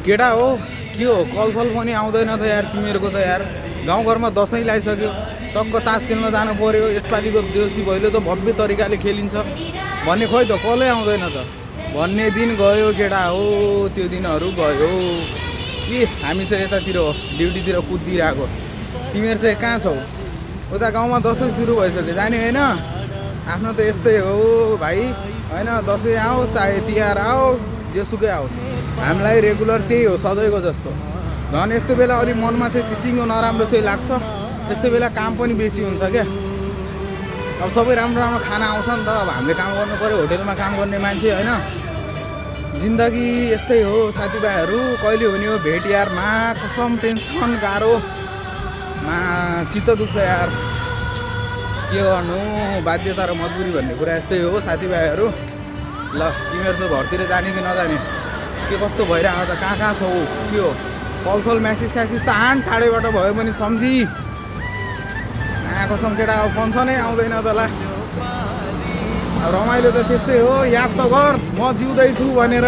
केटा हो के हो कलसल पनि आउँदैन त यार तिमीहरूको त यार गाउँघरमा दसैँ लगाइसक्यो टक्क तास खेल्न जानु पर्यो यसपालिको देउसी भैलो त भव्य तरिकाले खेलिन्छ भन्ने खोइ त कलै आउँदैन त भन्ने दिन गयो केटा हो त्यो दिनहरू गयो कि हामी चाहिँ यतातिर ड्युटीतिर कुदिरहेको तिमीहरू चाहिँ कहाँ छौ उता गाउँमा दसैँ सुरु भइसक्यो जाने होइन आफ्नो त यस्तै हो भाइ होइन दसैँ आओस् चाहे तिहार आओस् जेसुकै आओस् हामीलाई रेगुलर त्यही हो सधैँको जस्तो झन् यस्तो बेला अलिक मनमा चाहिँ चिसिङ्गो नराम्रो चाहिँ लाग्छ यस्तो बेला काम पनि बेसी हुन्छ क्या अब सबै राम्रो राम्रो खाना आउँछ नि त अब हामीले काम गर्नु पऱ्यो होटेलमा काम गर्ने मान्छे होइन जिन्दगी यस्तै हो साथीभाइहरू कहिले हुने हो भेट यार मा कसम टेन्सन गाह्रो मा चित्त दुख्छ यार के गर्नु बाध्यता र मजबुरी भन्ने कुरा यस्तै हो साथीभाइहरू ल तिमीहरू चाहिँ घरतिर जाने कि नजाने के कस्तो भइरहेको त कहाँ छौ के हो कलसल म्यासेज स्यासेज त टाढैबाट भयो भने सम्झी कसम केटा अब फङ्सनै आउँदैन तँलाई अब रमाइलो त त्यस्तै हो याद त गर म जिउँदैछु भनेर